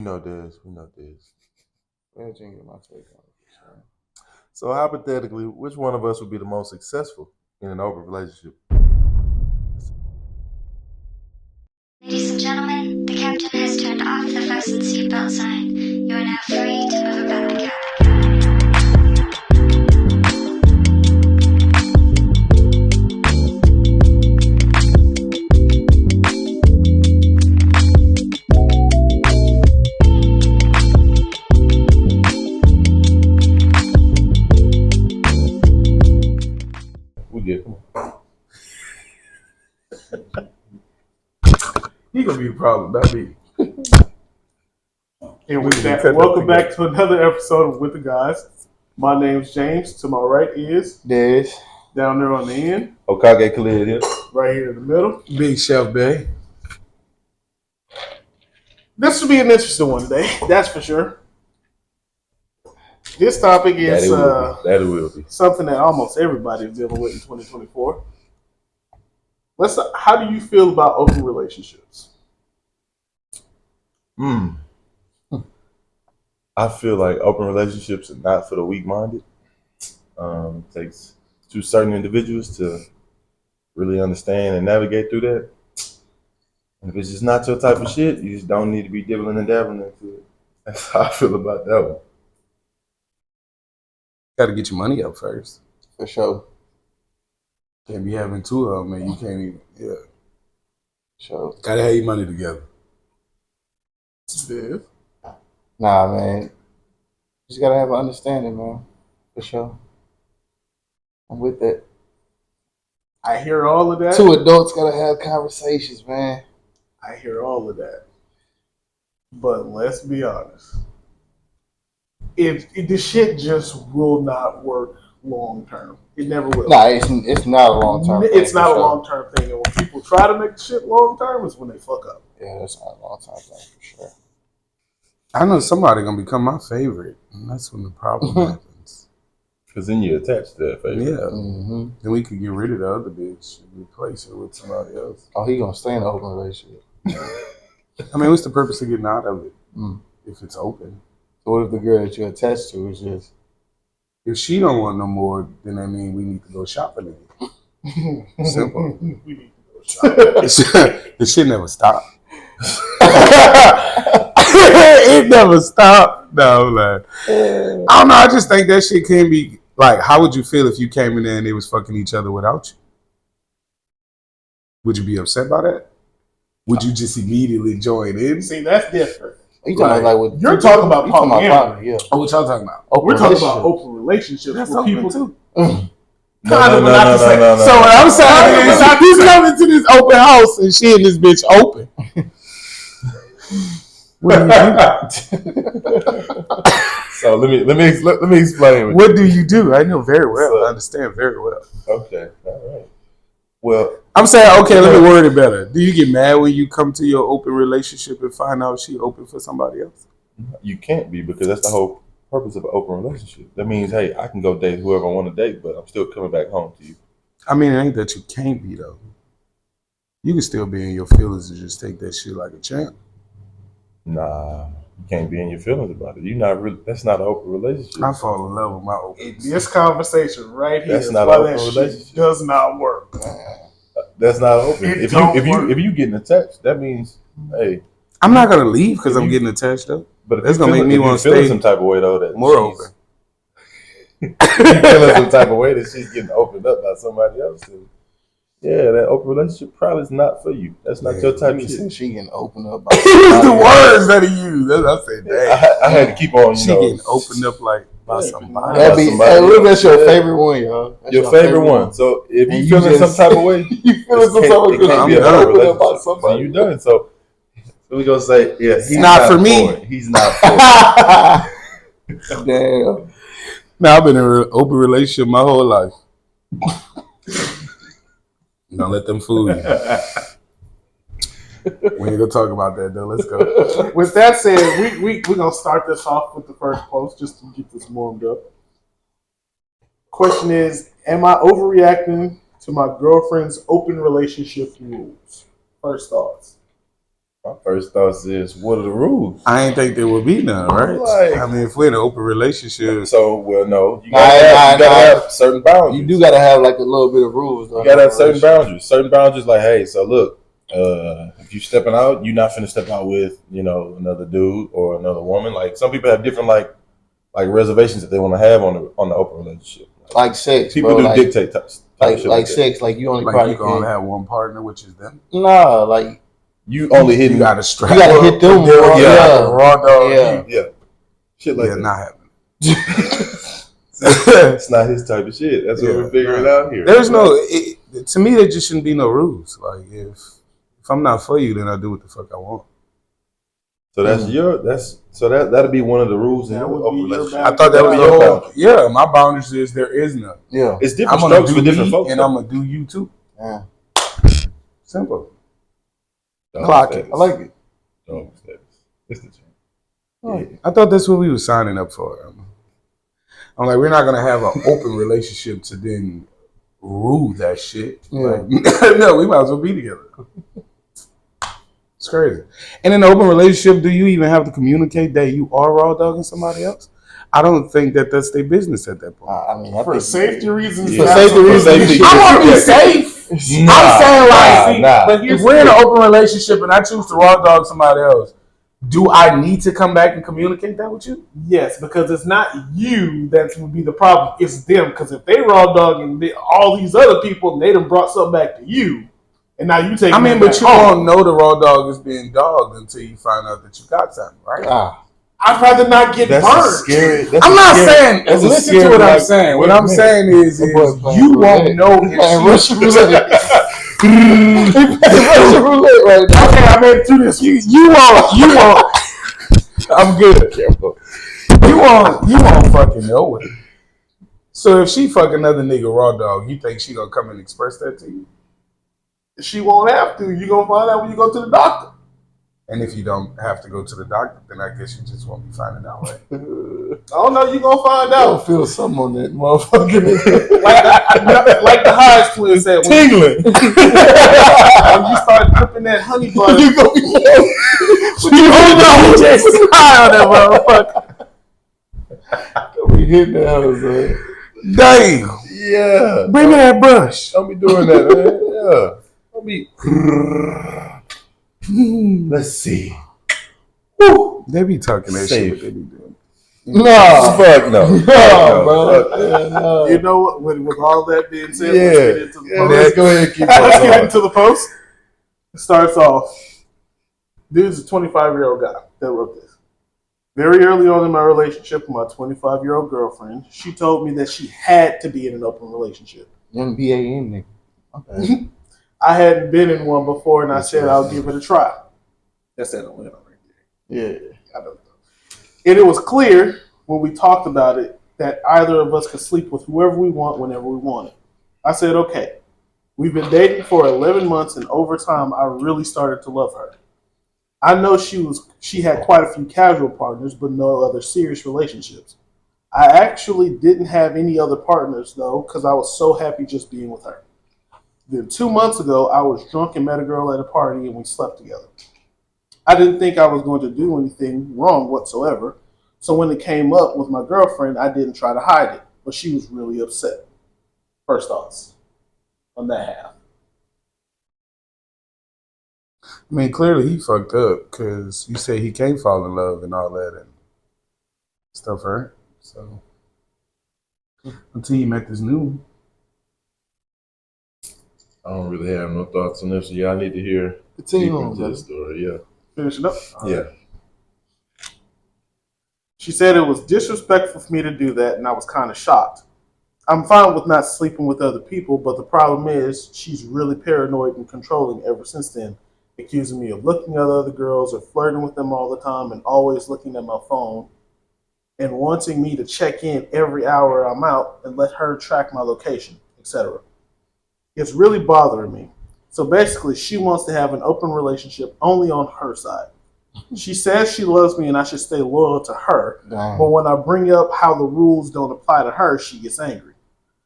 We know this. We know this. Let me get my take on it. Sorry. So hypothetically, which one of us would be the most successful in an open relationship? Ladies and gentlemen, the captain has turned off the fasten seatbelt sign. You are now free to move about the cabin. We get them. He gonna be the problem, not me. And with that, cut that welcome together. back to another episode of With the Guys. My name's James. To my right is Des. down there on the end, Okage Khalid here. right here in the middle. Big Chef Bay. This will be an interesting one today, that's for sure. This topic That is it will be. something that almost everybody is dealing with in 2024. How do you feel about open relationships? I feel like open relationships are not for the weak-minded. It takes two certain individuals to really understand and navigate through that. And if it's just not your type of shit, you just don't need to be dibbling and dabbling into it. That's how I feel about that one. Got to get your money up first. For sure. Can't be having two of them, and you can't even. Yeah, Sure. gotta have your money together. Viv? Nah, man. Just gotta have an understanding, man. For sure. I'm with that. I hear all of that. Two adults gotta have conversations, man. I hear all of that. But let's be honest. If the shit just will not work long term. It never will. Nah, it's not a long term. It's not a long term thing. And when people try to make shit long term, is when they fuck up. Yeah, that's not a long term thing for sure. I know somebody gonna become my favorite, and that's when the problem happens. Because then you're attached to that favorite. Yeah, Mm-hmm. then we could get rid of the other bitch and replace her with somebody else. Oh, he gonna stay in an open relationship. I mean, what's the purpose of getting out of it Mm. if it's open? So what if the girl that you're attached to is just If she don't want no more, then that means we need to go shopping again. Simple. We need to go shopping. The shit never stopped. It never stopped. No, like I don't know. I just think that shit can be like. How would you feel if you came in there and they was fucking each other without you? Would you be upset by that? Would you just immediately join in? See, that's different. you talking about like with You're talking about polyamory. yeah. Oh, what y'all talking about? Open We're talking about relationship. open relationships That's where open people too. No, Kind of, but not the same. no. So what I'm saying is, you come into this open house and she and this bitch open. What do you do? So let me explain. What do you do? I know very well. So- I understand very well. Okay, all right. Well, I'm saying, okay, let me word it better. Do you get mad when you come to your open relationship and find out she open for somebody else? you can't be, because that's the whole purpose of an open relationship. That means, hey, I can go date whoever I want to date, but I'm still coming back home to you. I mean, it ain't that you can't be, though. You can still be in your feelings and just take that shit like a champ. Nah, you can't be in your feelings about it. You're not really. That's not an open relationship. I fall in love with my open. This conversation right here That's is not why an that open shit relationship. does not work. That's not open. It If don't you work. if you getting attached, that means, hey. I'm not going to leave because If I'm you- getting attached, though. But if That's you gonna make me if you wanna feeling stay some type of way though, that more she's- open. you feeling some type of way that she's getting opened up by somebody else, then yeah, that open relationship probably is not for you. That's not your type He of said shit. she getting opened up by It was the somebody else. words that he used. I said, dang. I had to keep on, She you know, getting opened up like by Yeah. somebody. That'd be, Somebody hey, look, that's your else. favorite one, y'all. That's your favorite one. So if And you you feeling some just- type of way, you feeling some it type of can't, it can't be I'm a done. open opened up by relationship. So somebody. you done. So we gonna say, yeah, he's not for me. it. He's not for it. Damn. Now I've been in an open relationship my whole life. Don't let them fool you. We ain't gonna talk about that though. Let's go. With that said, we're going to start this off with the first post just to get this warmed up. Question is, am I overreacting to my girlfriend's open relationship rules? First thoughts. My first thoughts is, what are the rules? I ain't think there would be none, right? Like- I mean, if we're in an open relationship, So, well, no, you Nah, gotta have certain boundaries. You do gotta have like a little bit of rules. You gotta have certain boundaries. Certain boundaries, like, hey, so look, if you stepping out, you're not finna step out with, another dude or another woman. Like, some people have different like reservations that they want to have on the open relationship. Like sex, People bro, do like, dictate type shit like that. sex, like you only like probably you can only can. have one partner, which is them. Nah, like You only hitting You gotta strap. you gotta up hit them. the deal, Yeah. raw dog. Yeah. yeah, shit like Yeah, that. not happening. It's not his type of shit. That's what Yeah, we're figuring nah. out here. There's to me, there just shouldn't be no rules. Like if I'm not for you, then I do what the fuck I want. So that'll be one of the rules in That your would open be your relationship. I thought that was That'll be the your whole. boundary. Yeah, my boundaries is there is none. Yeah. It's I'm different gonna strokes do for different me, folks. and I'm gonna do you too. Yeah. Simple. Dog Clock it. status. I like it. Dog status. It's the change. I thought that's what we were signing up for. I'm like, we're not gonna have an open relationship to then rule that shit. Yeah. Like, no, we might as well be together. It's crazy. And in an open relationship, do you even have to communicate that you are raw dogging somebody else? I don't think that's their business at that point. I mean, I For think safety reasons. Yeah. For safety reasons. I want to be safe. I'm saying like, nah. But here's if we're in an open relationship and I choose to raw dog somebody else, do I need to come back and communicate that with you? Yes, because it's not you that would be the problem. It's them. Because if they raw dog and all these other people, and they done brought something back to you, and now you take. I mean, but you won't know the raw dog is being dogged until you find out that you got something, right? I'd rather not get That's burned. a scary. I'm not saying. that's a Listen to scary, what I'm like, saying. What wait a I'm minute. saying is That boy playing you won't roulette. know He playing if Russian roulette. He playing Russian roulette right now. okay, I mean, through this, you won't. I'm good. You won't fucking know it. So if she fuck another nigga raw dog, you think she gonna come and express that to you? She won't have to. You gonna find out when you go to the doctor. And if you don't have to go to the doctor, then I guess you just won't be finding out, right? I don't know. You gonna find I out. feel something on that motherfucker. like the Hodge twins said. When Tingling. you start dripping that honey butter, You gonna be Just high on that motherfucker. gonna be hitting the hell, man. Damn. Yeah. Bring me that brush. Don't be doing that, man. Yeah. Don't be. Let's see. They be talking that Safe. shit. What they be doing. No, Fuck no. no, Fuck bro. Fuck no. Yeah, no. you know what? With all that being said, Yeah. let's get into the Yeah, post. let's go ahead and keep Let's get going. into the post. It starts off. Dude's a 25-year-old guy that wrote this. Very early on in my relationship with my 25-year-old girlfriend, she told me that she had to be in an open relationship. Young BAN nigga. Okay. I hadn't been in one before, and I said I'll give it a try. That's that on right there. Yeah. I don't know. And it was clear when we talked about it that either of us could sleep with whoever we want whenever we want it. I said, okay. We've been dating for 11 months, and over time, I really started to love her. I know she had quite a few casual partners, but no other serious relationships. I actually didn't have any other partners, though, because I was so happy just being with her. Then 2 months ago, I was drunk and met a girl at a party, and we slept together. I didn't think I was going to do anything wrong whatsoever, so when it came up with my girlfriend, I didn't try to hide it, but she was really upset. First thoughts on that half. I mean, clearly he fucked up because you say he can't fall in love and all that and stuff, right? So until you met this new one. I don't really have no thoughts on this. Yeah, I need to hear Continue deeper on, into brother. this story. Yeah. Finishing up. Yeah. She said it was disrespectful for me to do that, and I was kind of shocked. I'm fine with not sleeping with other people, but the problem is she's really paranoid and controlling ever since then, accusing me of looking at other girls or flirting with them all the time and always looking at my phone and wanting me to check in every hour I'm out and let her track my location, etc. It's really bothering me. So basically, she wants to have an open relationship only on her side. She says she loves me and I should stay loyal to her, Damn. but when I bring up how the rules don't apply to her, she gets angry.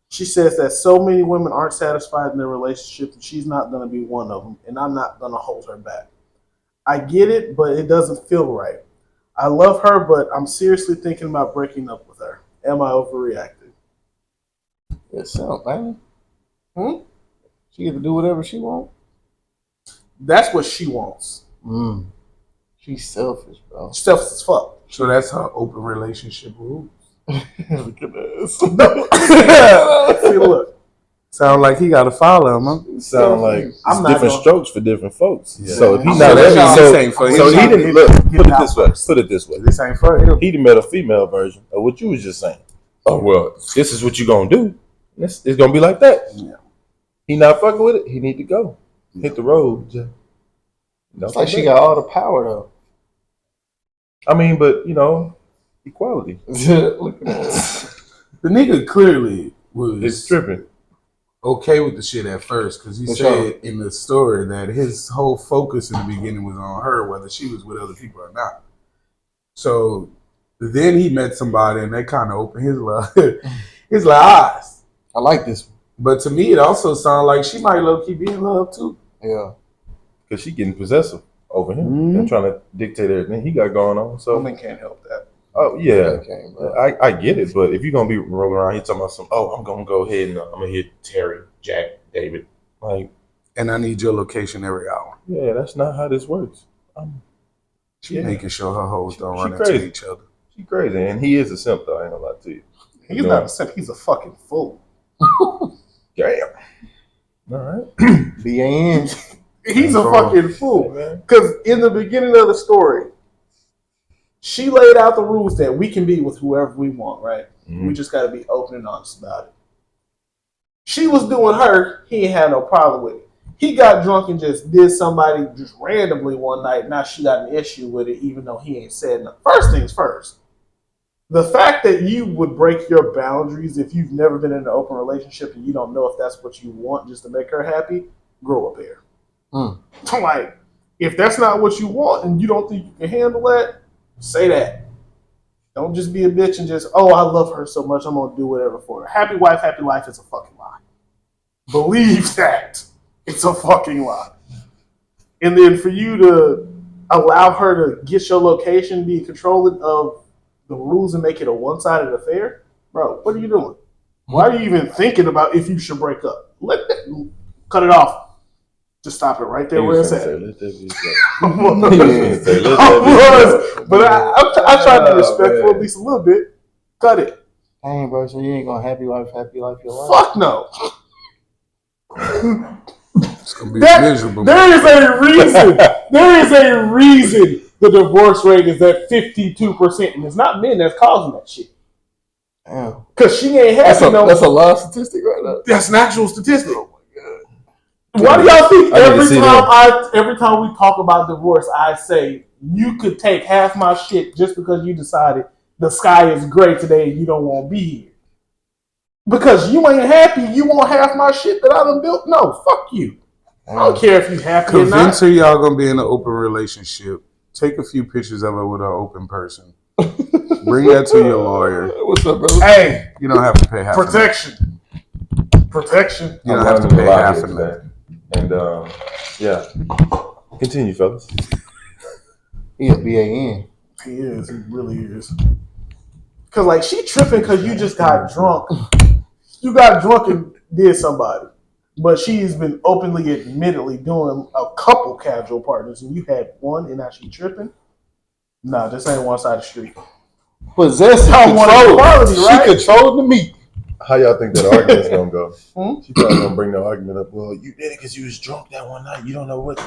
She says that so many women aren't satisfied in their relationship and she's not going to be one of them, and I'm not going to hold her back. I get it, but it doesn't feel right. I love her, but I'm seriously thinking about breaking up with her. Am I overreacting? It's simp, man. Hmm? She get to do whatever she want. That's what she wants. She's selfish, bro. Selfish as fuck. So that's her open relationship rules. Look at this. See, look. Sound like he got to follow him, huh? Sound like I'm it's not different gonna- strokes for different folks. Yeah. So if he's So not that's ready, y'all so, saying for so him. he didn't look. Put it out this way. Put it this way. This ain't for him. He done met a female version of what you was just saying. Oh well, this is what you gonna do. It's gonna be like that. Yeah. He not fucking with it. He need to go. Hit the road. Just, It's like she got all the power though. I mean, but you know, equality. Look at that. The nigga clearly was It's tripping. okay with the shit at first because he For said sure. in the story that his whole focus in the beginning was on her, whether she was with other people or not. So then he met somebody and that kind of opened his eyes. I like this one. But to me, it also sounded like she might low key be in love too. Yeah. Because she getting possessive over him Mhm. and trying to dictate everything he got going on. So, Women can't help that. oh yeah, Okay, bro. I get it. But if you're gonna be rolling around here talking about some, oh, I'm gonna go ahead and I'm gonna hit Terry, Jack, David, like, And I need your location every hour. yeah, that's not how this works. She Yeah. making sure her hoes don't She run into crazy. each other. She crazy, and he is a simp though. I ain't gonna lie to you. He's not a simp. He's a fucking fool. Damn. All right. BAN. He's a Bro. fucking Hey, fool. man. Because in the beginning of the story, she laid out the rules that we can be with whoever we want, right? Mhm. We just got to be open and honest about it. She was doing her. He ain't had no problem with it. He got drunk and just did somebody just randomly one night. Now she got an issue with it, even though he ain't said nothing. First things first. The fact that you would break your boundaries if you've never been in an open relationship and you don't know if that's what you want just to make her happy, grow up there. Like, if that's not what you want and you don't think you can handle that, say that. Don't just be a bitch and just, oh, I love her so much, I'm going to do whatever for her. Happy wife, happy life is a fucking lie. Believe that. It's a fucking lie. And then for you to allow her to get your location, be controlling of the rules and make it a one-sided affair, bro, what are you doing? Why are you even thinking about if you should break up? Cut it off. Just stop it right there He where was it's finna at. say, let that bitch I go. was, He was finna say, let that bitch go. but I tried to be Oh, respectful man. at least a little bit. Cut it. Dang, bro. So you ain't gonna happy life your life? Fuck no. It's gonna be That- miserable. There is a reason. There is a reason the divorce rate is at 52%, and it's not men that's causing that shit. Damn. Cause she ain't happy no. That's a live statistic right now. That's an actual statistic. Why do y'all think I need to every see time we talk about divorce, I say you could take half my shit just because you decided the sky is gray today and you don't want to be here? Because you ain't happy, you want half my shit that I done built? No, fuck you. I don't care if you happy or not. Convince her y'all gonna be in an open relationship. Take a few pictures of her with an open person. Bring that to your lawyer. What's up, bro? Hey, You don't have to pay half of that. protection. Protection. You don't I'm have to learning pay a lot half here of that. today. And yeah, continue, fellas. He a BAN. He is. He really is. Cause like she tripping because you just got drunk. You got drunk and did somebody, but she's been openly, admittedly doing a couple casual partners, and you had one, and now she tripping. Nah, this ain't one side of the street. Possessive I want control. equality, right? She controlled the meat. How y'all think that argument's gonna go? Hmm? She probably gonna bring the argument up. Well, you did it because you was drunk that one night. You don't know what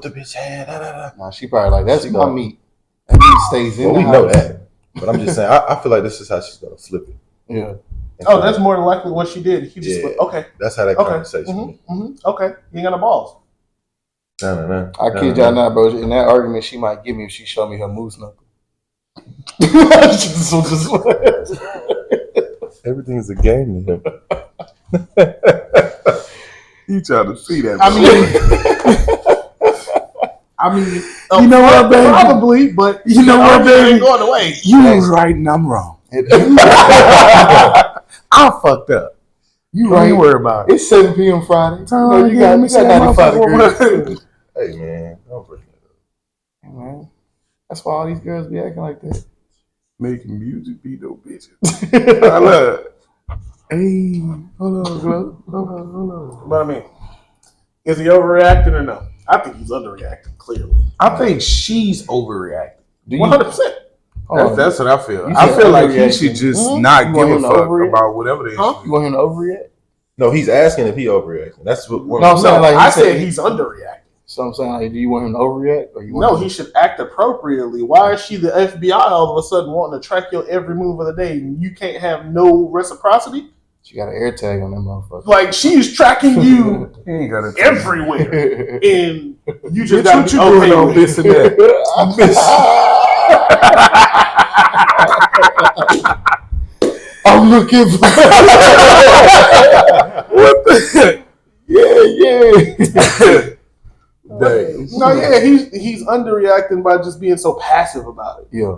the bitch had. Da, da, da. Nah, she probably like, that's She my gonna- meat. That meat stays in Well, the we house. know that, but I'm just saying. I feel like this is how she's gonna flip it. Yeah. Oh, that's more than likely what she did. He just Yeah. went, okay, That's how that okay, conversation. okay. You ain't got no balls. Nah. I kid y'all not, bro. In that argument, she might give me if she show me her moose knuckle. Everything is a game to him. You trying to see that? I mean, You know what, baby? probably, but You know what, argument ain't baby? going away. You was right and I'm wrong. I fucked up. You Don't even right. worry about it. It's 7 p.m. Friday. Turn No, on you again, got let me see that 95 motherfucker. degrees. Hey man, don't bring that up. Hey, man. That's why all these girls be acting like that. Making music be no bitches. I love it. Hey, hold on, bro. Hold on. But I mean, is he overreacting or no? I think he's underreacting, clearly. I think she's overreacting. 100%. That's what I feel. You I said feel like he overreacting. should just Mhm. not You give want a him to fuck overreact? about whatever the issue Huh? is. You want him to overreact? No, he's asking if he overreacting. That's what. No, I'm saying like I he said he's underreacting. So I'm saying, like, do you want him to overreact, or you want No, him he should act appropriately. Why is she the FBI all of a sudden wanting to track your every move of the day and you can't have no reciprocity? She got an air tag on that motherfucker. Like, she's tracking you He ain't got to everywhere. And you just Bitch, got what to you be doing okay on with this it. and that? I'm looking for. What the? Yeah. Dang. No, yeah, he's underreacting by just being so passive about it. Yeah.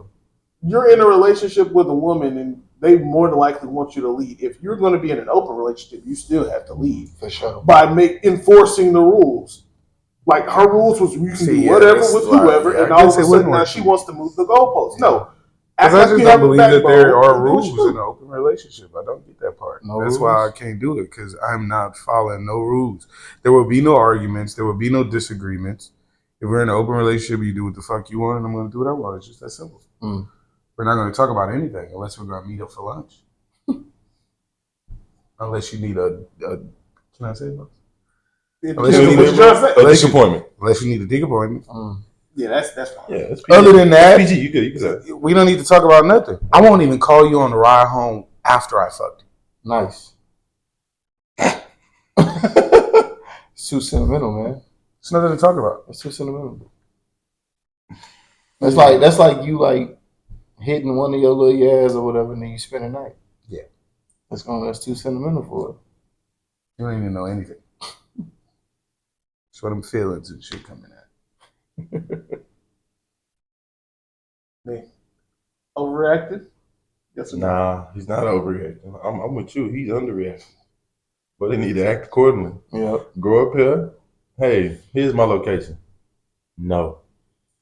You're in a relationship with a woman and they more than likely want you to lead. If you're going to be in an open relationship, you still have to lead For sure. by enforcing the rules. Like, her rules was you can do whatever with whoever, and all of a sudden now she wants to move the goalposts. No. Because I just you don't have a believe that backbone there are and do what rules you do. in an open relationship. I don't get that part. No That's why I rules? can't do it, because I'm not following no rules. There will be no arguments. There will be no disagreements. If we're in an open relationship, you do what the fuck you want, and I'm going to do what I want. It's just that simple. Mm. We're not going to talk about anything unless we're going to meet up for lunch. Unless you need a can I say it? Unless you need What you trying to say? a dick appointment. Unless you need a dick appointment. Mm. Yeah, that's fine. Yeah, that's PG. Other than that, That's PG. You could say. we don't need to talk about nothing. I won't even call you on the ride home after I fucked you. Nice. It's too sentimental, man. It's nothing to talk about. That's too sentimental. That's like you like hitting one of your little yas or whatever, and then you spend a night. Yeah. That's too sentimental for it. You don't even know anything. That's what I'm feelings and shit coming at. Me. Overreacted? Yes or no? Nah, he's not overreacting. I'm with you. He's underreacting. But they need to act accordingly. Yep. Grow up here. Hey, here's my location. No.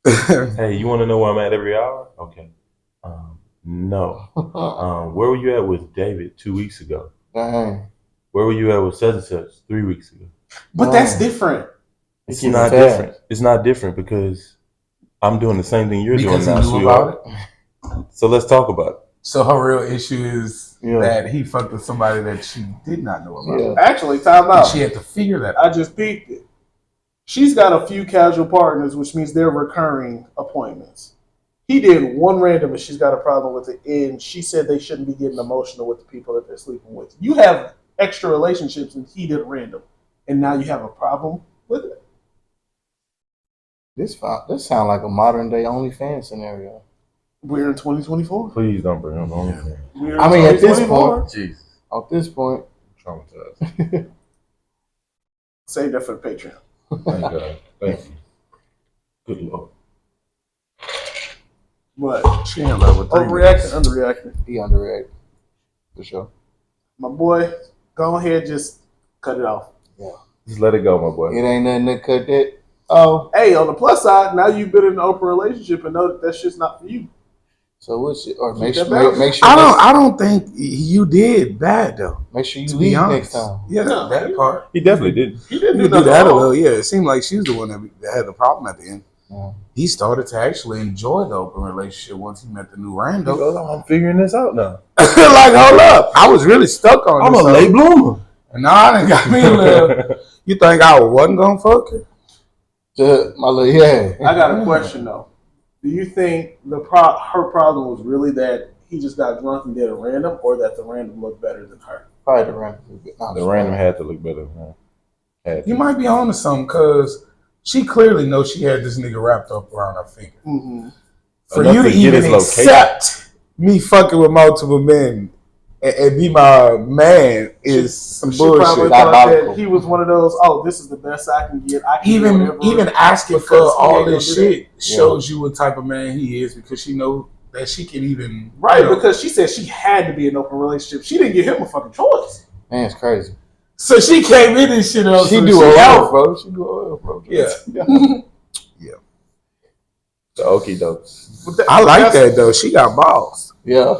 Hey, you want to know where I'm at every hour? Okay. No. Where were you at with David 2 weeks ago? Dang. Where were you at with such and such 3 weeks ago? But that's different. It's keep not it tab. different. It's not different because I'm doing the same thing you're Because doing he now, knew sweetheart. about it. So let's talk about it. So her real issue is Yeah. that he fucked with somebody that she did not know about. Yeah. Actually, time And out. she had to figure that out. I just peeked it. She's got a few casual partners, which means they're recurring appointments. He did one random and she's got a problem with it, and she said they shouldn't be getting emotional with the people that they're sleeping with. You have extra relationships and he did random, and now you have a problem with it. This sound like a modern day OnlyFans scenario. We're in 2024. Please don't bring up OnlyFans. We're in I mean, at this 2024. point, Jesus. at this point, Traumatized. Save that for the Patreon. Thank God. Thank you. Good Lord. But She in love with 3 overreacting, underreacting. he underreacted. For sure. My boy, go ahead, just cut it off. Just let it go, my boy. It ain't nothing to cut that. Oh, Hey, on the plus side, now you've been in an open relationship and know that that shit's not for you. so what's it? Or Keep make that sure, balance. make sure, I don't think you did bad though. make sure you To be leave honest, next time. yeah, No, that part. He definitely did. He didn't You do do nothing that a wrong. little, yeah. It seemed like she was the one that had the problem at the end. Yeah. He started to actually enjoy the open relationship once he met the new He rando. goes, oh, I'm figuring this out now. Like, hold up, I was really stuck on I'm this. a late bloomer. And now I done got me a little. You think I wasn't gonna fuck her? My little yeah. I got a question though. Do you think her problem was really that he just got drunk and did a random, or that the random looked better than her? Probably the random. The random had to look better. Man. Had to. You might be on to something, because she clearly knows she had this nigga wrapped up around her finger. Mm-hmm. For Enough you to to get even his location. accept me fucking with multiple men and be my man is some She probably bullshit. thought Diabolical. that he was one of those. Oh, this is the best I can get. I can do whatever. Even asking for Because he all ain't this gonna do shit shows you what type of man he is, because she know that she can even Right, you know. because she said she had to be in an open relationship. She didn't give him a fucking choice. Man, it's crazy. So she came in this shit up. She so do oil, out. bro. She do oil, bro. Yeah. The okie dokes. But I like that's- that though. She got balls. Yeah.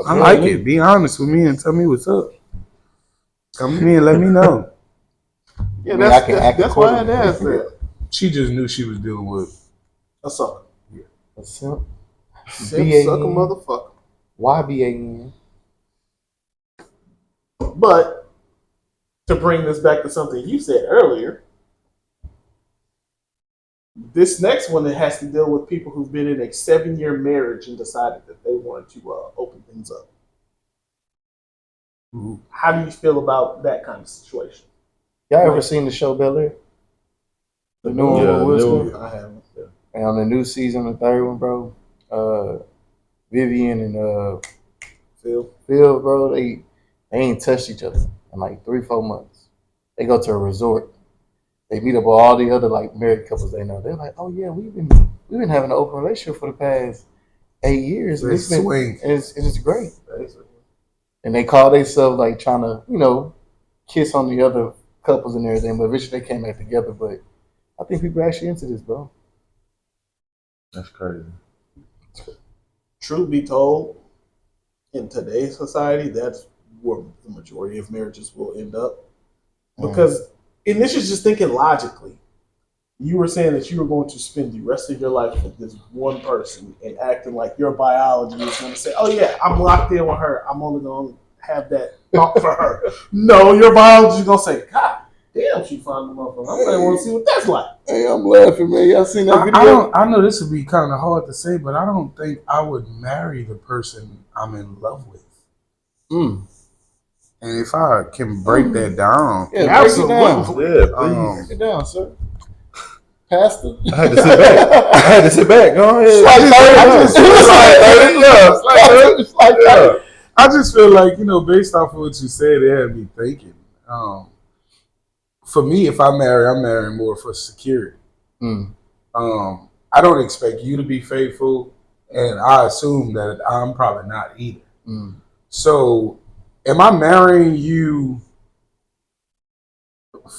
I like it. Be honest with me and tell me what's up. Come to me and let me know. Yeah, I mean, I can act that's why I had to ask accordingly. that. She just knew she was dealing with. A sucker. A simp. Simp, B-A-N. sucker, motherfucker. YBAN. But to bring this back to something you said earlier, this next one that has to deal with people who've been in a 7-year marriage and decided that they wanted to open things up. How do you feel about that kind of situation? Y'all ever seen the show Bel Air? The new one Yeah, with Will the new Smith? one. I haven't. And on the new season, the third one, bro, Vivian and Phil? Phil, bro, they ain't touched each other in like 3-4 months. They go to a resort. They meet up with all the other like married couples they know. They're like, oh yeah, we've been having an open relationship for the past 8 years. And They it's been swing. and it's great. And they call themselves like trying to, kiss on the other couples and everything. But eventually they came back together. But I think people are actually into this, bro. That's crazy. Truth be told, in today's society, that's where the majority of marriages will end up. Because, and this is just thinking logically. You were saying that you were going to spend the rest of your life with this one person and acting like your biology is going to say, oh yeah, I'm locked in with her. I'm only going to have that thought for her. No, your biology is going to say, God damn, she found the motherfucker. I'm going to want to see what that's like. Hey, I'm laughing, man. Y'all seen that I video? I know this would be kind of hard to say, but I don't think I would marry the person I'm in love with. Mm. And if I can break that down, Yeah, break it down. Yeah, please. Break it down, sir. Pastor. I had to sit back. I had to sit back. Go ahead. It's like 30. It's like 30. I just feel like, based off of what you said, it had me thinking. For me, if I marry, I'm marrying more for security. Mm. I don't expect you to be faithful, and I assume that I'm probably not either. Mm. So, am I marrying you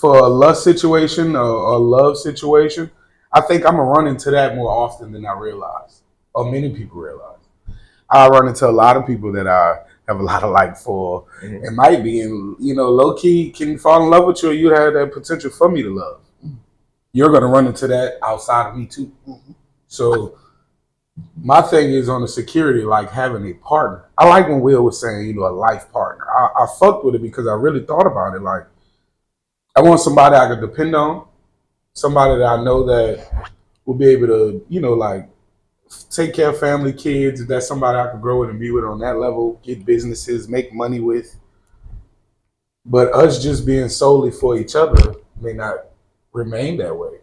for a lust situation or a love situation? I think I'm gonna run into that more often than I realize, or many people realize. I run into a lot of people that I have a lot of like for, Mhm. and might be, and low key can fall in love with you, or you have that potential for me to love. You're gonna run into that outside of me too. Mhm. So my thing is on the security, like having a partner. I like when Will was saying, a life partner. I fucked with it because I really thought about it. Like, I want somebody I could depend on, somebody that I know that will be able to, like take care of family, kids. That's somebody I could grow with and be with on that level, get businesses, make money with. But us just being solely for each other may not remain that way.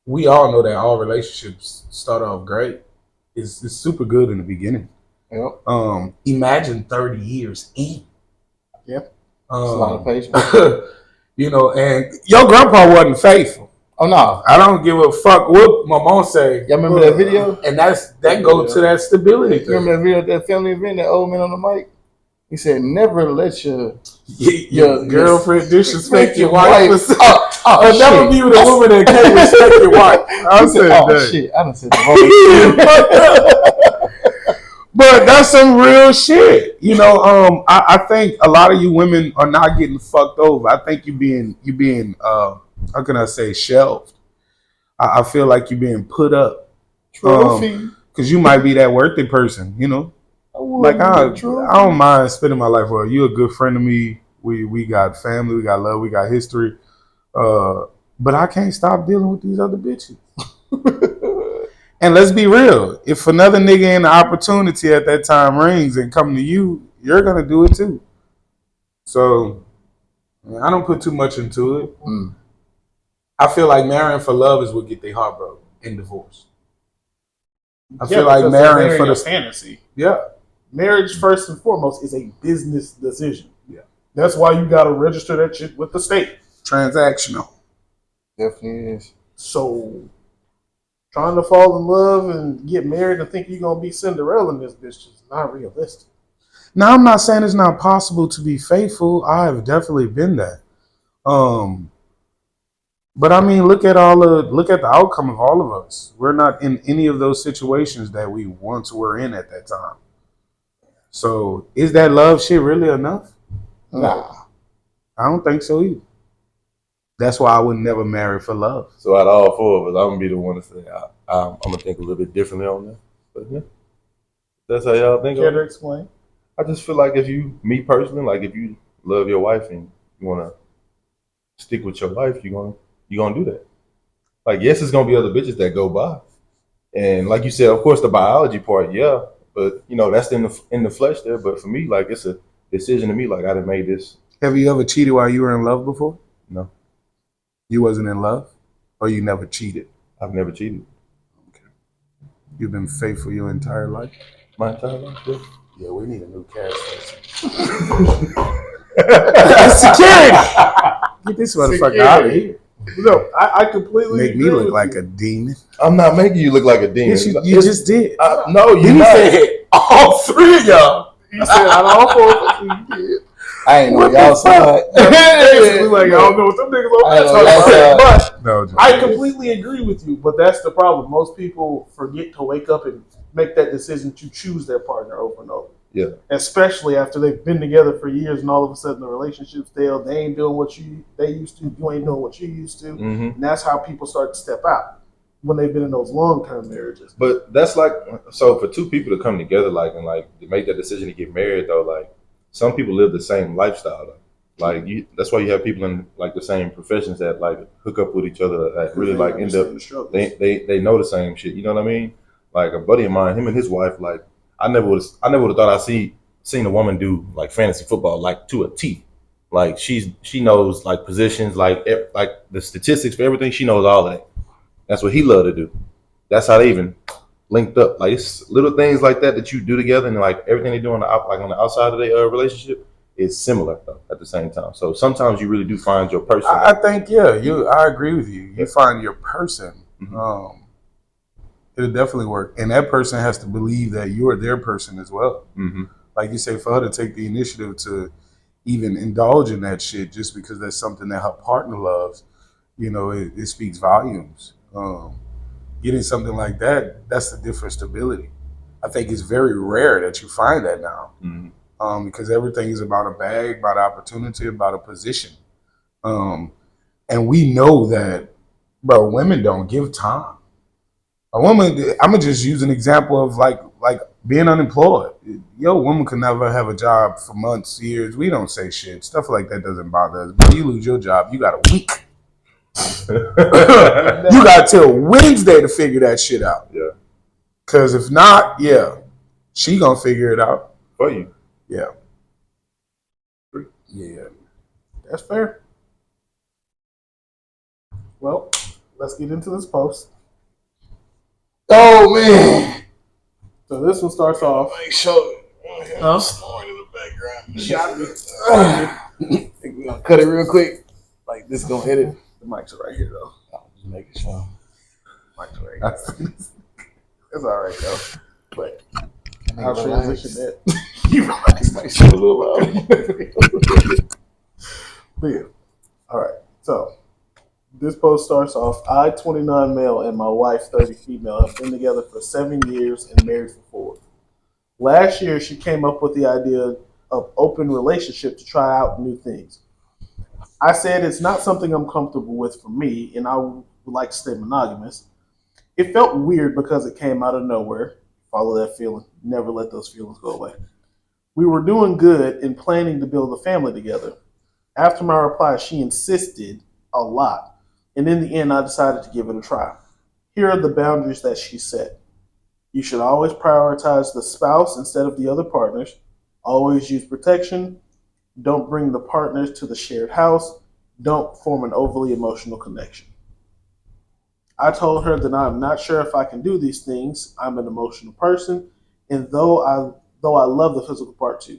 We all know that all relationships start off great. It's super good in the beginning. Yep. Imagine 30 years in. Yep. It's a lot of patience. And your grandpa wasn't faithful. Oh no. I don't give a fuck what my mom say. Y'all remember that video? And that goes to that stability You remember thing. that video, that family event, that old man on the mic? He said, never let your Your girlfriend disrespect your wife. wife. Oh, Never shit. be with a woman that can't respect your wife. I He said said, oh that. shit, I done said the wrong shit. But that's some real shit. I think a lot of you women are not getting fucked over. I think you being how can I say, shelved. I feel like you're being put up. Trophy. Because you might be that worthy person, Like I don't mind spending my life with her. You're a good friend to me. We got family, we got love, we got history. But I can't stop dealing with these other bitches. And let's be real. If another nigga in the opportunity at that time rings and come to you, you're gonna do it too. So I don't put too much into it. Mm. I feel like marrying for love is what get their heart broke in divorce. I feel like because they're marrying for a the fantasy. yeah. Marriage, first and foremost, is a business decision. Yeah. That's why you got to register that shit with the state. Transactional. Definitely is. So, trying to fall in love and get married and think you're going to be Cinderella in this bitch is not realistic. Now I'm not saying it's not possible to be faithful. I have definitely been that. But I mean, look at the outcome of all of us. We're not in any of those situations that we once were in at that time. So is that love shit really enough? Nah. I don't think so either. That's why I would never marry for love. So out of all four of us, I'm gonna be the one to say I'm gonna think a little bit differently on that. But yeah, that's how y'all think. Care Of to it. explain? I just feel like me personally, like if you love your wife and you wanna stick with your wife, you gonna do that. Like yes, it's gonna be other bitches that go by, and like you said, of course the biology part, yeah, but that's in the flesh there. But for me, like it's a decision to me. Like I done made this. Have you ever cheated while you were in love before? No, You wasn't in love, or you never cheated? I've never cheated You've been faithful your entire life. my entire life. Yeah. Yeah, we need a new cash station. Security! Get this motherfucker out of here. No, I completely Make me agree look with like you. a demon. I'm not making you look like a demon. Yes, you just did. No, you You not. said all three of y'all. He said out of all four of us, you did. I ain't know y'all side. Basically, like I don't know what them niggas over I there know talking about. that's But No, I completely agree with you. But that's the problem. Most people forget to wake up and make that decision to choose their partner over and over. Yeah. Especially after they've been together for years and all of a sudden the relationship's stale. They ain't doing what they used to. You ain't doing what you used to. Mm-hmm. And that's how people start to step out when they've been in those long-term marriages. But that's like so for two people to come together, like and like to make that decision to get married, though, like some people live the same lifestyle. Though. Like that's why you have people in like the same professions that like hook up with each other that really like end up they know the same shit. You know what I mean? Like a buddy of mine, him and his wife, like I never would have thought I'd seen a woman do like fantasy football like to a T. Like she knows like positions, like the statistics for everything. She knows all of that. That's what he loved to do. That's how they even linked up. Like it's little things like that you do together, and like everything they do on the outside of their relationship is similar though at the same time. So sometimes you really do find your person. I think I agree with you. You find your person. Mm-hmm. It'll definitely work, and that person has to believe that you're their person as well. Mm-hmm. Like you say, for her to take the initiative to even indulge in that shit just because that's something that her partner loves, it speaks volumes. Getting something like that's the different stability. I think it's very rare that you find that now. Mm-hmm. Because everything is about a bag, about opportunity, about a position. And we know that, bro, women don't give time. A woman, I'm going to just use an example of like being unemployed. Woman could never have a job for months, years. We don't say shit. Stuff like that doesn't bother us. But you lose your job, you got a week. You got till Wednesday to figure that shit out. Yeah. Because if not, she gonna figure it out for you. Yeah. That's fair. Well, let's get into this post. Oh man! So this one starts off. Make sure. Snoring in the background. Think we're gonna cut it real quick. Like this gonna hit it. The mics are right here though. I'm just making sure. Mics are right here. It's all right though. But I'll transition that. You relax. Might show a little loud. But yeah. All right. So this post starts off. I, 29 male, and my wife, 30 female, have been together for 7 years and married for 4. Last year, she came up with the idea of open relationship to try out new things. I said it's not something I'm comfortable with for me, and I would like to stay monogamous. It felt weird because it came out of nowhere. Follow that feeling. Never let those feelings go away. We were doing good and planning to build a family together. After my reply, she insisted a lot. And in the end, I decided to give it a try. Here are the boundaries that she set. You should always prioritize the spouse instead of the other partners. Always use protection. Don't bring the partners to the shared house. Don't form an overly emotional connection. I told her that I'm not sure if I can do these things. I'm an emotional person, and though I love the physical part too.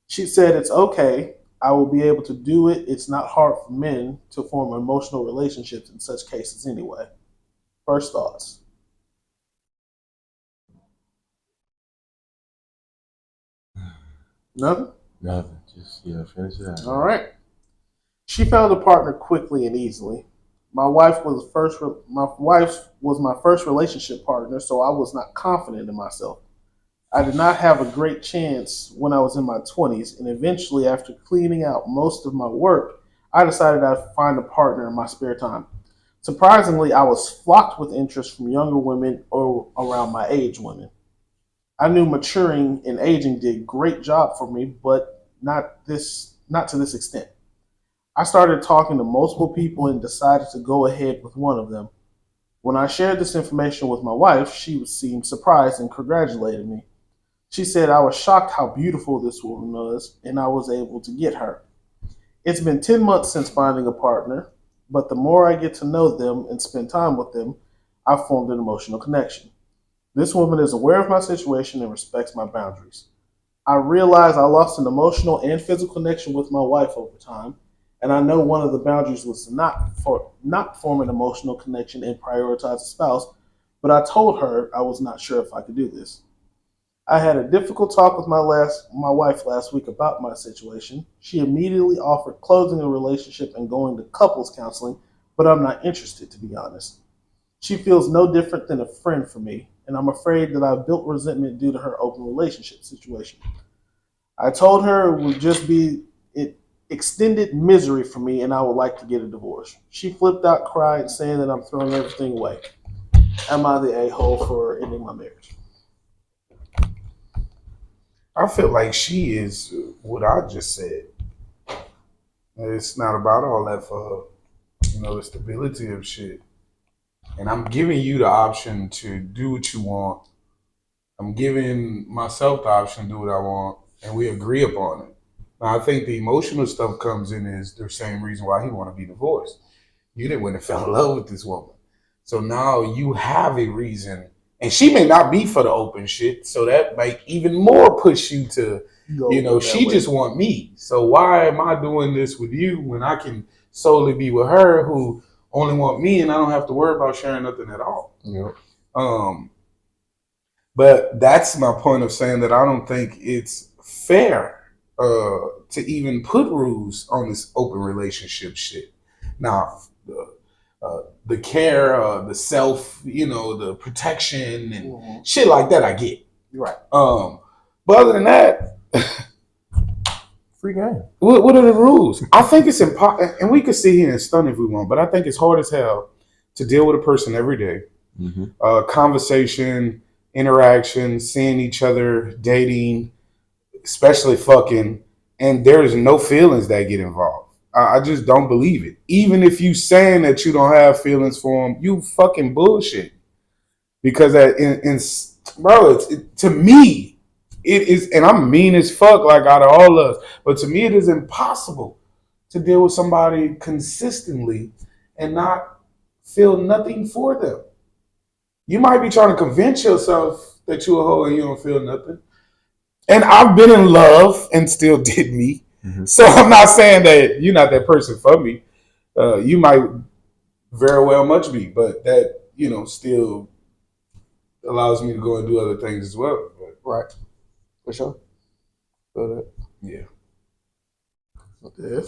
She said it's okay. I will be able to do it. It's not hard for men to form emotional relationships in such cases anyway. First thoughts. Nothing? Nothing. Just finish it out. All right. She found a partner quickly and easily. My wife was my first relationship partner, so I was not confident in myself. I did not have a great chance when I was in my 20s, and eventually, after cleaning out most of my work, I decided I'd find a partner in my spare time. Surprisingly, I was flocked with interest from younger women or around my age women. I knew maturing and aging did a great job for me, but not to this extent. I started talking to multiple people and decided to go ahead with one of them. When I shared this information with my wife, she seemed surprised and congratulated me. She said I was shocked how beautiful this woman was and I was able to get her. It's been 10 months since finding a partner, but the more I get to know them and spend time with them, I've formed an emotional connection. This woman is aware of my situation and respects my boundaries. I realize I lost an emotional and physical connection with my wife over time, and I know one of the boundaries was not form an emotional connection and prioritize a spouse, but I told her I was not sure if I could do this. I had a difficult talk with my wife last week about my situation. She immediately offered closing the relationship and going to couples counseling, but I'm not interested, to be honest. She feels no different than a friend for me, and I'm afraid that I've built resentment due to her open relationship situation. I told her it would just be extended misery for me and I would like to get a divorce. She flipped out, cried, saying that I'm throwing everything away. Am I the a-hole for ending my marriage? I feel like she is what I just said. It's not about all that for her. The stability of shit. And I'm giving you the option to do what you want. I'm giving myself the option to do what I want, and we agree upon it. Now, I think the emotional stuff comes in is the same reason why he want to be divorced. You didn't went and fell in love with this woman. So now you have a reason. And she may not be for the open shit, so that might even more push you to, she just want me. So why am I doing this with you when I can solely be with her who only want me and I don't have to worry about sharing nothing at all? Yep. But that's my point of saying that I don't think it's fair to even put rules on this open relationship shit. Now, the care, the self, the protection and shit like that, I get. Right. But other than that, Free game. what are the rules? I think it's important, and we could sit here and stun if we want, but I think it's hard as hell to deal with a person every day. Conversation, interaction, seeing each other, dating, especially fucking, and there's no feelings that get involved. I just don't believe it. Even if you saying that you don't have feelings for him, you fucking bullshit. Because to me, it is, and I'm mean as fuck, like out of all of us, but to me, it is impossible to deal with somebody consistently and not feel nothing for them. You might be trying to convince yourself that you're a hoe and you don't feel nothing. And I've been in love and still did me. So I'm not saying that you're not that person for me. You might very well much be, but that, still allows me to go and do other things as well. But, Right. For sure. Feel that. yeah. Yes.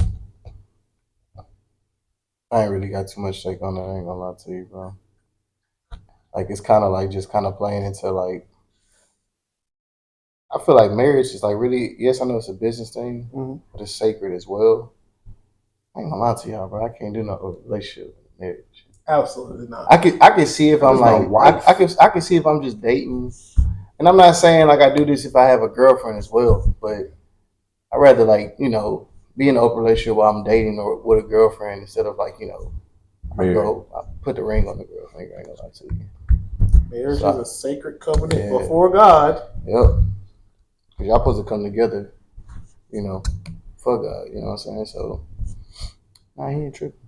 I ain't really got too much take on that. I ain't gonna lie to you, bro. Like, it's kind of like just kind of playing into like, I feel like marriage is like really, yes, I know it's a business thing, but it's sacred as well. I ain't gonna lie to y'all, bro. I can't do no relationship marriage. Absolutely not. I can see if I'm That's my like, wife. I can see if I'm just dating. And I'm not saying like I do this if I have a girlfriend as well, but I'd rather like, be in an open relationship while I'm dating or with a girlfriend instead of like, I put the ring on the girlfriend. I ain't gonna lie to you. Marriage So- is a sacred covenant Yeah. before God. Yep. Cause y'all supposed to come together, for God, you know what I'm saying? So, nah, he ain't tripping.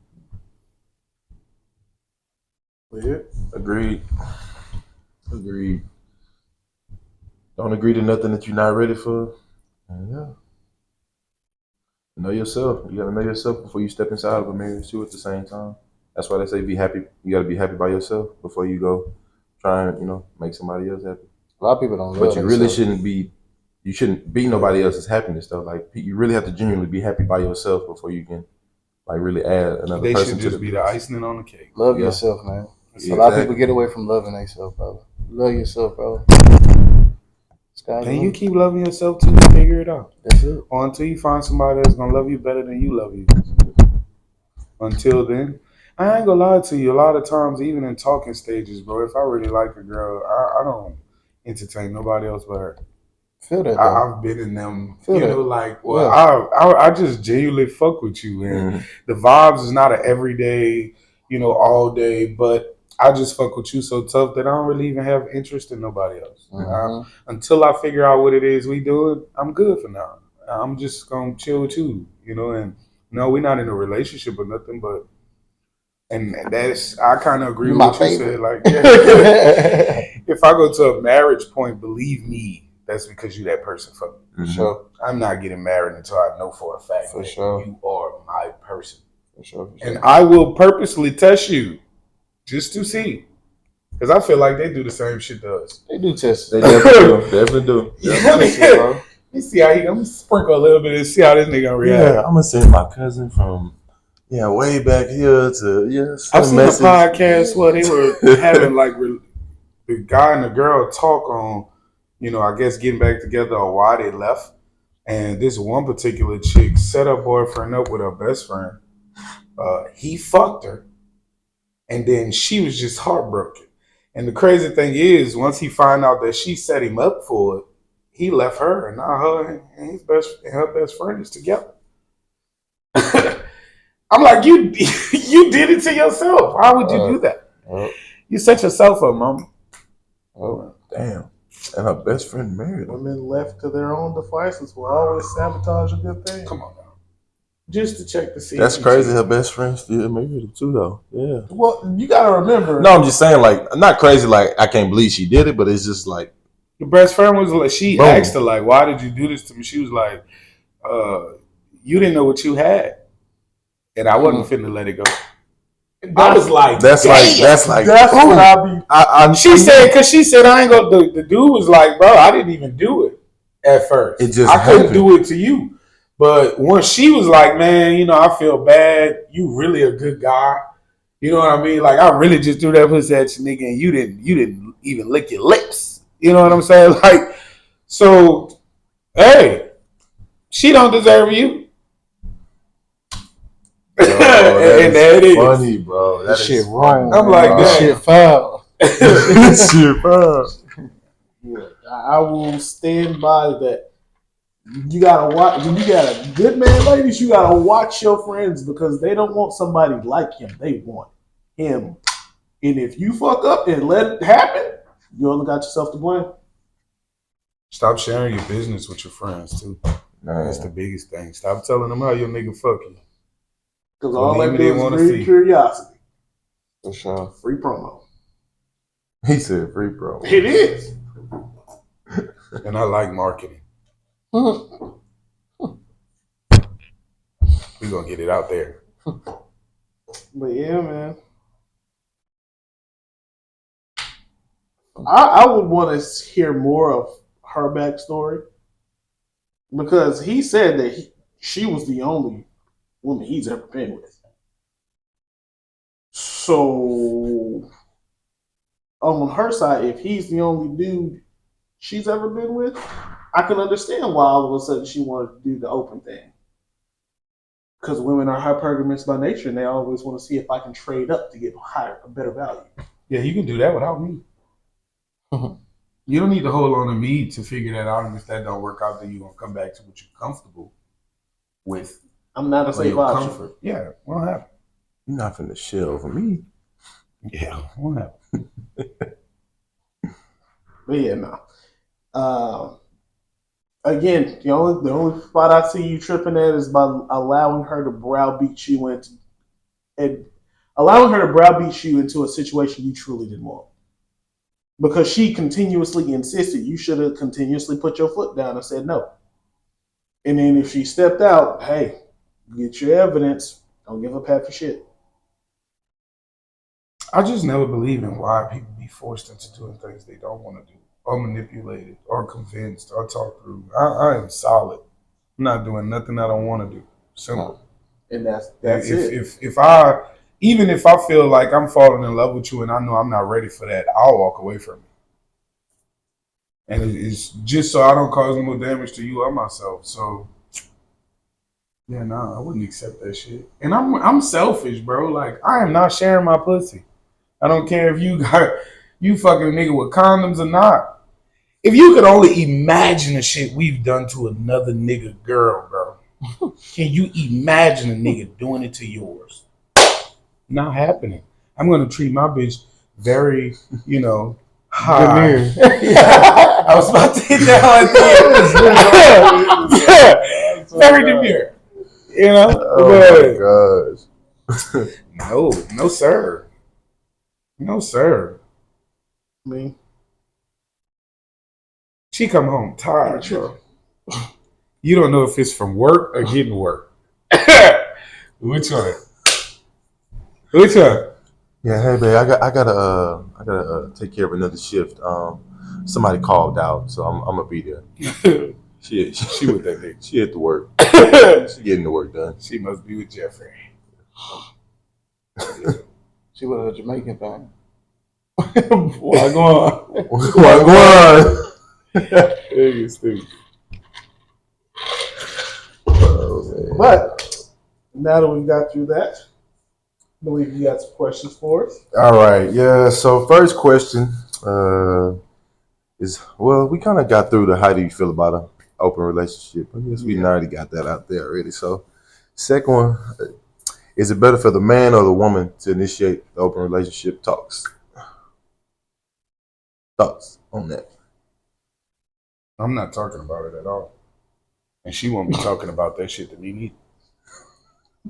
Yeah. Agreed. Don't agree to nothing that you're not ready for. And yeah. Know yourself. You gotta know yourself before you step inside of a marriage too at the same time. That's why they say be happy. You gotta be happy by yourself before you go try and, make somebody else happy. A lot of people don't know. But you really shouldn't be nobody else's happiness though. Like you really have to genuinely be happy by yourself before you can like really add another They person should to just be the icing on the cake. Love Yeah. yourself, man. Yeah, A lot of exactly. people get away from loving themselves, bro. Love yourself, bro. Sky's the And you limit. keep loving yourself till you figure it out. That's it. Or until you find somebody that's gonna love you better than you love you. Until then, I ain't gonna lie to you. A lot of times, even in talking stages, bro, if I really like a girl, I don't entertain nobody else but her. Feel that, though. I've been in them, Feel you that. know, like, well, Yeah. I just genuinely fuck with you, and Mhm. the vibes is not an everyday, you know, all day, but I just fuck with you so tough that I don't really even have interest in nobody else. Mhm. Until I figure out what it is we doing, I'm good for now. I'm just gonna chill with you, you know, and no, we're not in a relationship or nothing, but and that's I kind of agree You with my what you favorite. said. Like, yeah, if I go to a marriage point, believe me, that's because you that person for me. For Mhm. sure. I'm not getting married until I know for a fact For that sure. you are my person, For sure. and I will purposely test you just to see, because I feel like they do the same shit to us. They do test They it. definitely do. Yeah, Test it, bro. You see how I'm gonna sprinkle a little bit and see how this nigga gonna react. Yeah, I'm gonna send my cousin from way back here to I've send seen a podcast where they were having like the guy and the girl talk on, you know, I guess getting back together or why they left. And this one particular chick set her boyfriend up with her best friend. He fucked her, and then she was just heartbroken. And the crazy thing is, once he found out that she set him up for it, he left her, and now her and her best friend is together. I'm like, you did it to yourself. Why would you do that? You set yourself up, mom. Oh. Damn. And her best friend married him. Women left to their own devices will always sabotage a good thing. Come on now. Just to check to see. That's if you crazy. cheat. Her best friend still married him too, though. Yeah. Well, you gotta remember. No, I'm just saying, like, not crazy. Like, I can't believe she did it, but it's just like, The best friend was like, she Boom. asked her, like, why did you do this to me? She was like, you didn't know what you had. And I wasn't finna let it go. I was like, that's damn. like, That's ooh. what I be. She said, because she said, I ain't gonna do. The dude was like, bro, I didn't even do it at first. It just I couldn't happened. do it to you. But once she was like, man, you know, I feel bad. You really a good guy. You know what I mean? Like, I really just threw that pussy at you, nigga, and you didn't even lick your lips. You know what I'm saying? Like, so, hey, she don't deserve you. Bro, that and there it is. funny, bro. That This is shit wrong. I'm like, This damn. shit foul. This shit, bro. Yeah, I will stand by that. You gotta watch. When you got a good man, ladies, you gotta watch your friends because they don't want somebody like him. They want him. And if you fuck up and let it happen, you only got yourself to blame. Stop sharing your business with your friends, too. That's the biggest thing. Stop telling them how your nigga fuck you. Because Well, all they maybe do they is wanna breed see. curiosity. For sure. Free promo. He said free, bro. It is. And I like marketing. Mhm. We're going to get it out there. But yeah, man. I would want to hear more of her backstory because he said that she was the only woman he's ever been with. So, on her side, if he's the only dude she's ever been with, I can understand why all of a sudden she wanted to do the open thing. Because women are hypergamous by nature and they always want to see if I can trade up to get a better value. Yeah, you can do that without me. You don't need to hold on to me to figure that out. And if that don't work out, then you're going to come back to what you're comfortable with. I'm not a Or safe your option. comfort. Yeah, won't happen. You're not finna shit over me. Yeah, won't happen. But yeah, no. Again, the only spot I see you tripping at is by allowing her to browbeat you into a situation you truly didn't want. Because she continuously insisted, you should have continuously put your foot down and said no. And then if she stepped out, hey, get your evidence. Don't give up half your shit. I just never believe in why people be forced into doing things they don't want to do, or manipulated, or convinced, or talked through. I am solid. I'm not doing nothing I don't want to do. Simple. and that's it. If I even if I feel like I'm falling in love with you and I know I'm not ready for that, I'll walk away from it. And it's just so I don't cause more damage to you or myself. So yeah, I wouldn't accept that shit. And I'm selfish, bro. Like I am not sharing my pussy. I don't care if you fucking a nigga with condoms or not. If you could only imagine the shit we've done to another nigga girl, bro. Can you imagine a nigga doing it to yours? Not happening. I'm gonna treat my bitch very, high. I was about to hit that one thing. Very demure. Oh my gosh. No, sir. No, sir. I mean, she come home tired, bro. You don't know if it's from work or getting work. Which one? Yeah, hey babe, I gotta take care of another shift. Somebody called out, so I'm gonna be there. She with that nigga. She at the work. She getting the work done. She must be with Jeffrey. She was a Jamaican thing. Why go on? Why go You stupid. but now that we've got through that, I believe you got some questions for us. All right, yeah. So first question is, well, we kind of got through the how do you feel about an open relationship. I guess we already got that out there already. So second one, is it better for the man or the woman to initiate the open relationship talks? Thoughts on that? I'm not talking about it at all. And she won't be talking about that shit to me neither.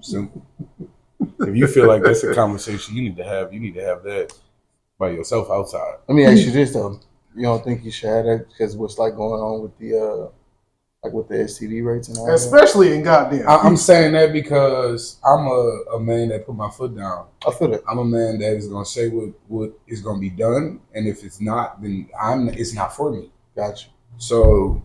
Simple. If you feel like that's a conversation you need to have that by yourself outside. Let me ask you this though: you don't think you should have that because what's like going on with the with the STD rates and all that? Especially in goddamn. I'm saying that because I'm a man that put my foot down. I feel it. I'm a man that is gonna say what is gonna be done, and if it's not, then it's not for me. Gotcha. So,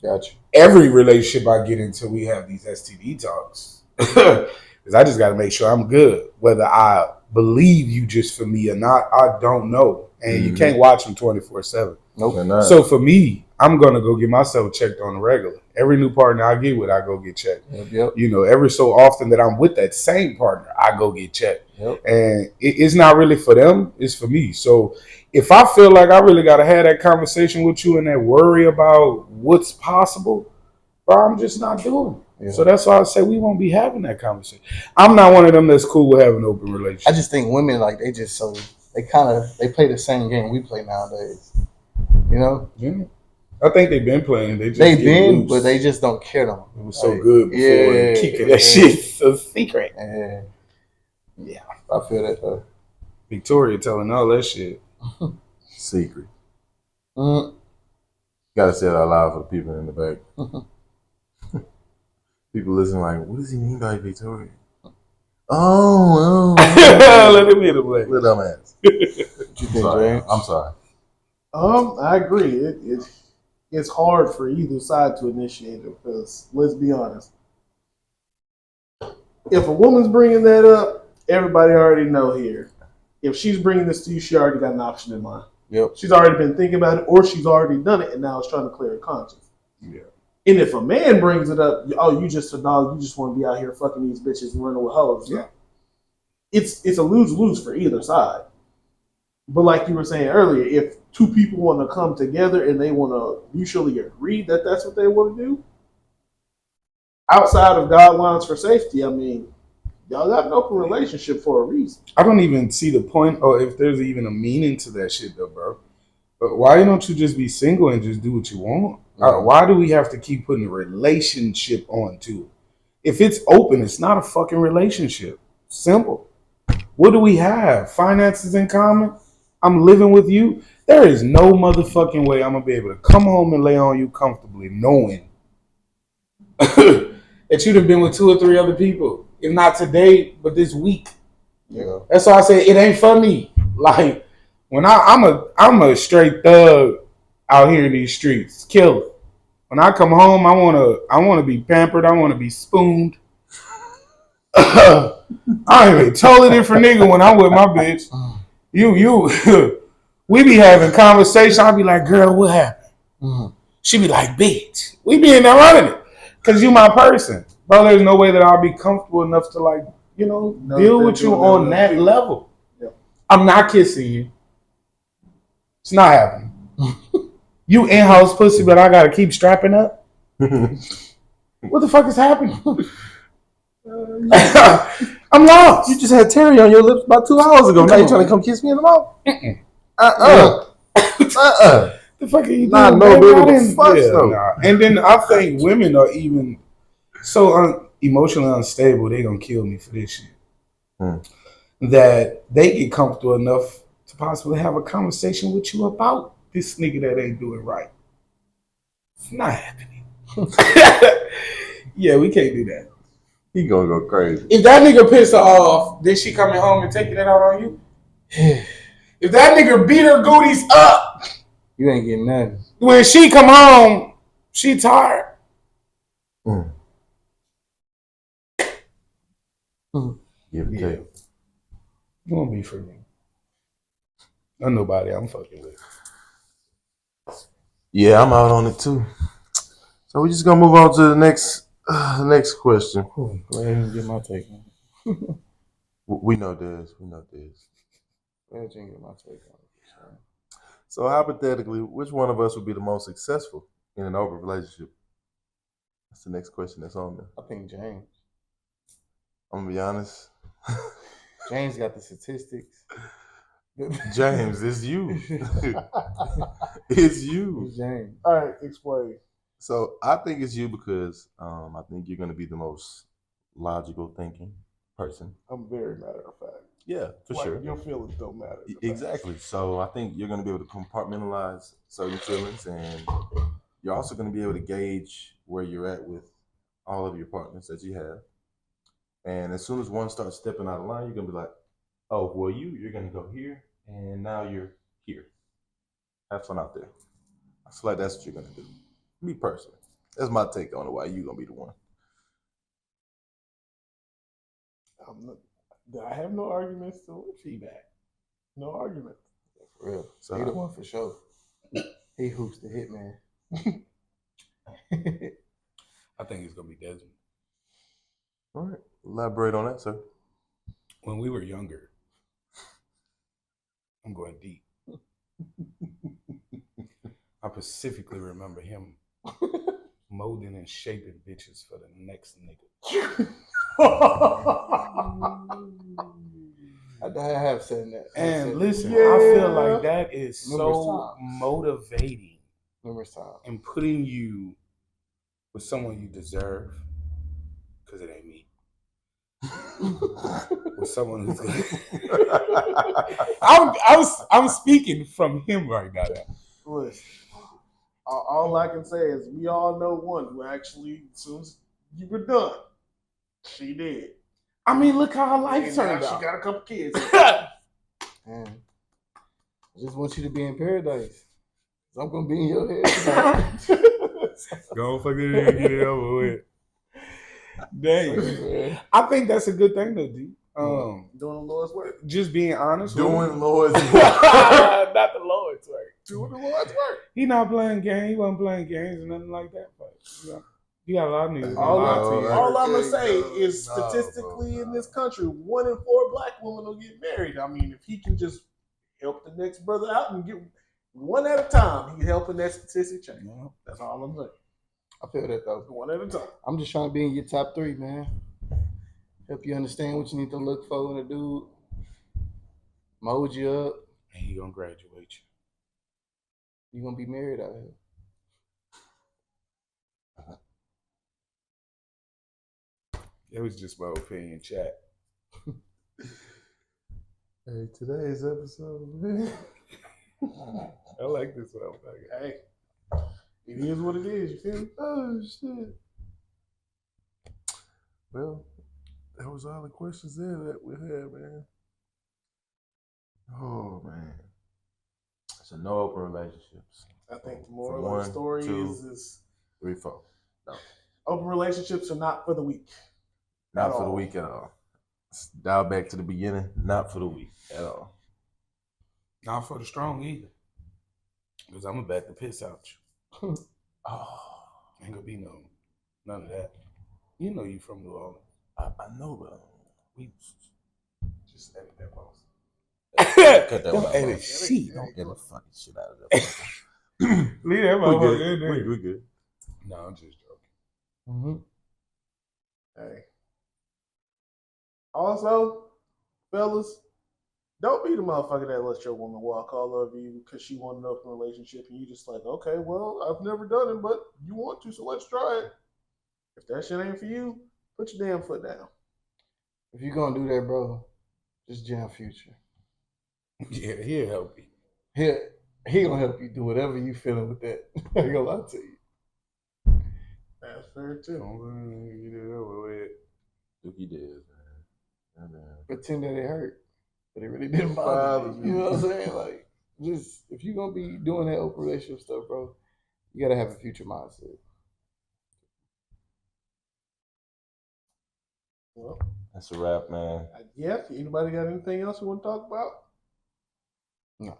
Gotcha. Every relationship I get into, we have these STD talks. Because I just got to make sure I'm good. Whether I believe you just for me or not, I don't know. And you can't watch them 24/7. Nope. So for me, I'm going to go get myself checked on the regular. Every new partner I get with, I go get checked. Yep. Every so often that I'm with that same partner, I go get checked. Yep. And it's not really for them, it's for me. So if I feel like I really got to have that conversation with you and that worry about what's possible, bro, I'm just not doing it. Yeah. So that's why I say we won't be having that conversation. I'm not one of them that's cool with having an open relationship. I just think women, like, they play the same game we play nowadays. Yeah. I think they've been playing. But they just don't care no more. It was so good before keeping that shit so secret. Yeah, I feel that though. Victoria telling all that shit. Secret. Gotta say it out loud for the people in the back. People listening like, what does he mean by Victoria? Oh. Let him hit him like. Little dumbass. What you think, James? I'm sorry. I agree. It's hard for either side to initiate it because, let's be honest, if a woman's bringing that up, everybody already know here. If she's bringing this to you, she already got an option in mind. Yep. She's already been thinking about it, or she's already done it, and now it's trying to clear her conscience. Yeah. And if a man brings it up, oh, you just a dog, you just want to be out here fucking these bitches and running with hoes. Yeah. It's a lose-lose for either side. But like you were saying earlier, if two people want to come together and they want to mutually agree that that's what they want to do, outside of guidelines for safety, I mean, y'all got an open relationship for a reason. I don't even see the point, or if there's even a meaning to that shit, though, bro. But why don't you just be single and just do what you want? Why do we have to keep putting a relationship onto it? If it's open, it's not a fucking relationship. Simple. What do we have? Finances in common? I'm living with you. There is no motherfucking way I'm going to be able to come home and lay on you comfortably knowing that you'd have been with 2 or 3 other people. If not today, but this week. Yeah. That's why I say it ain't for me. Like, when I'm a straight thug out here in these streets, killer. When I come home, I wanna be pampered. I wanna be spooned. I'm a totally different nigga when I'm with my bitch. You, we be having conversation. I be like, girl, what happened? She be like, bitch. We be in there running it. Cause you my person. Bro, there's no way that I'll be comfortable enough to like, deal with you on that level. Yep. I'm not kissing you. It's not happening. You in-house pussy, but I gotta keep strapping up? What the fuck is happening? I'm lost. You just had Terry on your lips about 2 hours ago. Now you trying to come kiss me in the mouth? The fuck are you Nah, doing? no, baby? baby, I the didn't- fuck yeah, no. nah. And then I think women are even so emotionally unstable. They gonna kill me for this shit. That they get comfortable enough to possibly have a conversation with you about this nigga that ain't doing right. It's not happening. Yeah, we can't do that. He gonna go crazy. If that nigga piss her off, then she coming home and taking it out on you. If that nigga beat her goodies up, You ain't getting nothing. when she come home, she tired. Give and take. You won't be for me. Not nobody I'm fucking with. Yeah, I'm out on it too. So we're just gonna move on to the next question. Go ahead and get my take on it. We know this. We know this. Go ahead and get my take on it. So hypothetically, which one of us would be the most successful in an open relationship? That's the next question that's on there. I think James. I'm gonna be honest. James got the statistics. James, it's you. It's you. It's James. All right, explain. So I think it's you because I think you're gonna be the most logical thinking person. I'm very matter of fact. Yeah, for Like, sure. your feelings don't matter. Exactly. So I think you're going to be able to compartmentalize certain feelings, and you're also going to be able to gauge where you're at with all of your partners that you have. And as soon as one starts stepping out of line, you're going to be like, oh, well, you're going to go here, and now you're here. Have fun out there. I feel like that's what you're going to do. Me personally. That's my take on it, why you're going to be the one. I have no arguments to feedback. No arguments. For real. So He the one for sure. He hoops the hitman. I think it's gonna be Desmond. all right. Elaborate on that, sir. When we were younger, I'm going deep. I specifically remember him molding and shaping bitches for the next nigga. I have said that. And listen, Yeah. I feel like that is Numerous so times. motivating numerous times. and putting you with someone you deserve, because it ain't me. With someone who's I'm speaking from him right now. Listen, all I can say is we all know one who actually, as soon as you were done, she did. I mean, look how her life And turned now out. She got a couple kids. Man, I just want you to be in paradise. I'm gonna be in your head. Go fucking get it over with. Dang. I think that's a good thing though, D. Doing the Lord's work. Just being honest. Doing Lord's work. Not the Lord's work. Doing the Lord's work. He not playing games. He wasn't playing games or nothing like that. But you got a lot of niggas. All, that lie no, to you. that- all I'm gonna There say you go. is No, statistically bro, in no. this country, 1 in 4 black women will get married. I mean, if he can just help the next brother out and get one at a time, he helping that statistic change. Yeah, That's all I'm saying. I feel that though. One at a time. I'm just trying to be in your top 3, man. Help you understand what you need to look for in a dude. Mold you up. And he gonna graduate you. You gonna be married out here. It was just my opinion, chat. Hey, today's episode, man. I like this motherfucker. Hey, it is what it is. You feel me? Oh, shit. Well, that was all the questions there that we had, man. Oh, man. So no open relationships. I think the From moral of the 1, story 2, is 3, 4. No. open relationships are not for the weak. Not At for the all. week at all. Let's dial back to the beginning. Not for the week at all. Not for the strong either. Because I'm about to piss out you. Oh, Ain't gonna be none of that. You know you from New Orleans. I know, but we just edit that post. Cut that one out, edit bro. shit. Don't get the fucking shit out of that. Leave that We motherfucker in there. good. We good. No, I'm just joking. Mm-hmm. Hey. Also, fellas, don't be the motherfucker that lets your woman walk all over you because she wants an open relationship and you just like, okay, well, I've never done it, but you want to, so let's try it. If that shit ain't for you, put your damn foot down. If you're gonna do that, bro, just jam Future. Yeah, he'll help you. He gonna help you do whatever you feeling with that. I ain't gonna lie to you. That's fair too. Dookie Diz, man. Pretend that it hurt, but it really didn't bother Bothers me. me. You know what I'm saying? Like, just if you're gonna be doing that open relationship stuff, bro, you gotta have a future mindset. Well, That's a wrap, man. yeah, anybody got anything else you want to talk about? No.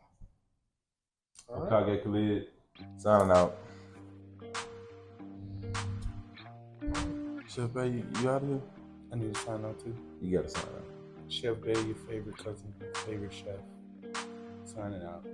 All right. Kage Khalid, signing out. Chef Bay, you out of here? I need to sign out too. You gotta sign out. Chef Bay, your favorite cousin, favorite chef. Signing out.